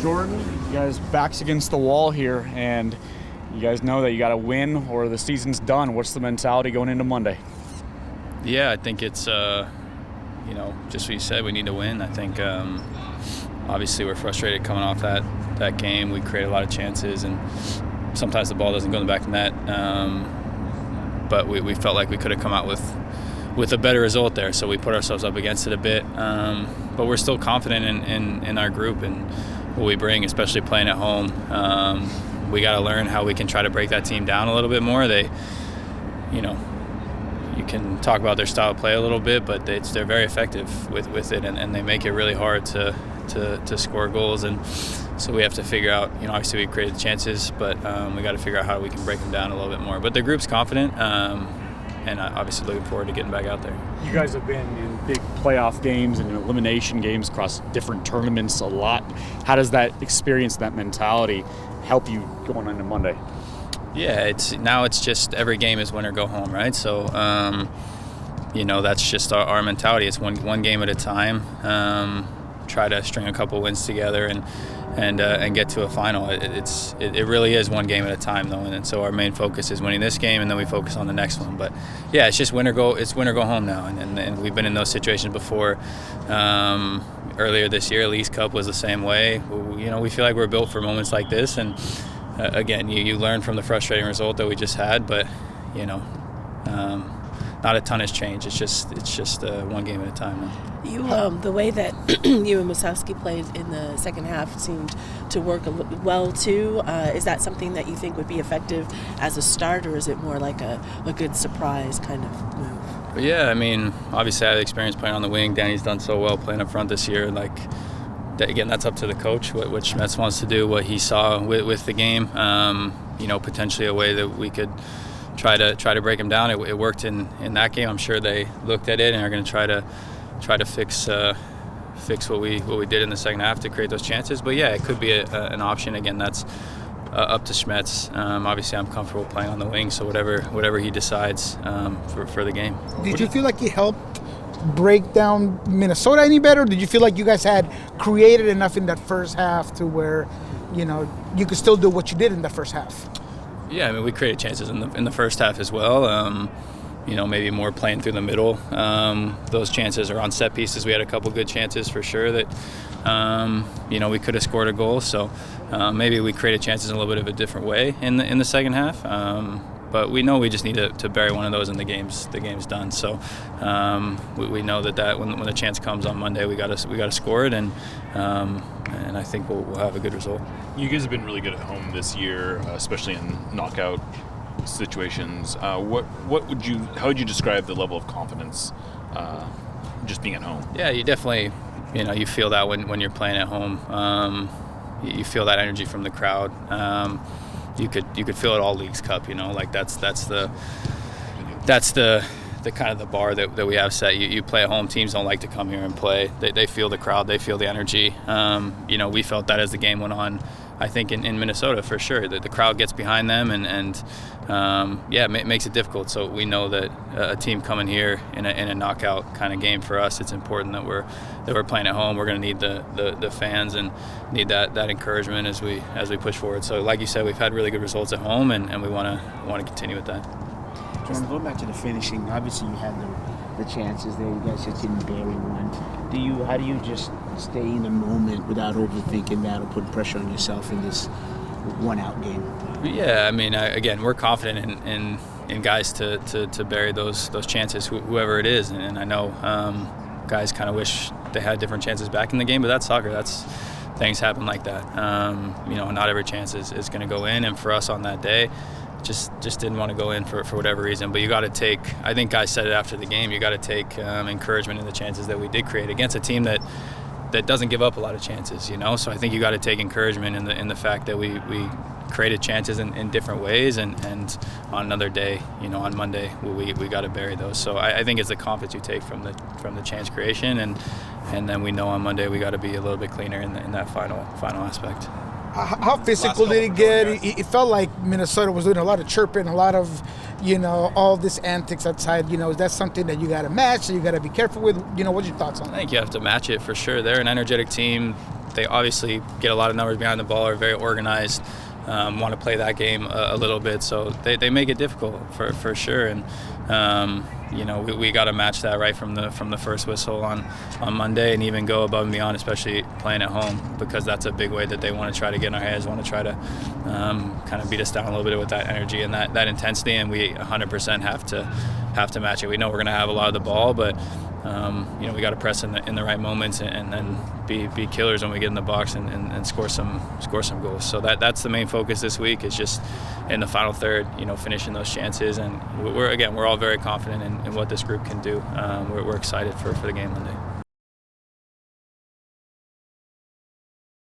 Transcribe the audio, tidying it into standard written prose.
Jordan, you guys backs against the wall here, and you guys know that you got to win or the season's done. What's the mentality going into Monday? Yeah, I think it's, just what you said, we need to win. I think obviously we're frustrated coming off that game. We create a lot of chances, and sometimes the ball doesn't go in the back of the net. But we felt like we could have come out with a better result there, so we put ourselves up against it a bit. But we're still confident in our group and what we bring, especially playing at home. We got to learn how we can try to break that team down a little bit more. You can talk about their style of play a little bit, but they're very effective with it, and they make it really hard to score goals. And so we have to figure out, obviously we created the chances, but we got to figure out how we can break them down a little bit more. But the group's confident, and obviously looking forward to getting back out there. You guys have been in big playoff games and elimination games across different tournaments a lot. How does that experience, that mentality, help you going into Monday? Yeah, it's just every game is win or go home, right? So, that's just our mentality. It's one game at a time. Try to string a couple wins together and get to a final. It really is one game at a time, though, and so our main focus is winning this game, and then we focus on the next one. But yeah, it's just win or go home now, and we've been in those situations before. Earlier this year, Leagues Cup was the same way. We feel like we're built for moments like this, and again, you learn from the frustrating result that we just had, but not a ton has changed. It's just one game at a time now. The way that you and Musowski played in the second half seemed to work well too. Is that something that you think would be effective as a start, or is it more like a good surprise kind of move? But yeah, obviously I have experience playing on the wing. Danny's done so well playing up front this year. Again, that's up to the coach, what Schmetz wants to do, what he saw with the game. Potentially a way that we could try to break him down. It worked in that game. I'm sure they looked at it and are going to try to fix what we did in the second half to create those chances. But yeah, it could be an option. Again, that's up to Schmetz. Obviously, I'm comfortable playing on the wing, so whatever he decides for the game. Did you feel like you helped break down Minnesota any better? Did you feel like you guys had created enough in that first half to where you could still do what you did in the first half? Yeah, we created chances in the first half as well. Maybe more playing through the middle. Those chances are on set pieces. We had a couple good chances for sure that we could have scored a goal. So maybe we created chances in a little bit of a different way in the second half. But we know we just need to bury one of those and the game's done. So we know that when the chance comes on Monday, we got to score it, and I think we'll have a good result. You guys have been really good at home this year, especially in knockout situations. How would you describe the level of confidence just being at home? Yeah, you definitely you feel that when you're playing at home. You feel that energy from the crowd. You could feel it all Leagues Cup, that's the kind of the bar that we have set. You play at home. Teams don't like to come here and play. They feel the crowd. They feel the energy. We felt that as the game went on. I think in Minnesota for sure that the crowd gets behind them and it makes it difficult. So we know that a team coming here in a knockout kind of game for us, it's important that we're playing at home. We're going to need the fans and need that encouragement as we push forward. So like you said, we've had really good results at home, and we want to continue with that. Jordan, going back to the finishing, obviously you had the chances there. You guys just didn't bury one. How do you just stay in the moment without overthinking that or putting pressure on yourself in this one-out game? Yeah, again, we're confident in guys to bury those chances, whoever it is, and I know guys kind of wish they had different chances back in the game, but that's soccer. Things happen like that. Not every chance is going to go in, and for us on that day, just didn't want to go in for whatever reason. But you got to take, I think guys said it after the game, you got to take encouragement in the chances that we did create against a team that doesn't give up a lot of chances, So I think you got to take encouragement in the fact that we created chances in different ways, and on another day, on Monday, we got to bury those. So I think it's the confidence you take from the chance creation, and then we know on Monday we got to be a little bit cleaner in that final aspect. How physical did it get? It felt like Minnesota was doing a lot of chirping, a lot of, all this antics outside. Is that something that you got to match, so you got to be careful with? What's your thoughts on that? I think you have to match it for sure. They're an energetic team. they obviously get a lot of numbers behind the ball, are very organized, want to play that game a little bit. So they make it difficult for sure. And we got to match that right from the first whistle on Monday, and even go above and beyond, especially playing at home, because that's a big way that they want to try to get in our heads, want to try to kind of beat us down a little bit with that energy and that intensity, and we 100% have to match it. We know we're going to have a lot of the ball, but we got to press in the right moments and then be killers when we get in the box and score some goals. So that's the main focus this week, is just in the final third, finishing those chances. And we're all very confident in what this group can do. We're excited for the game Monday.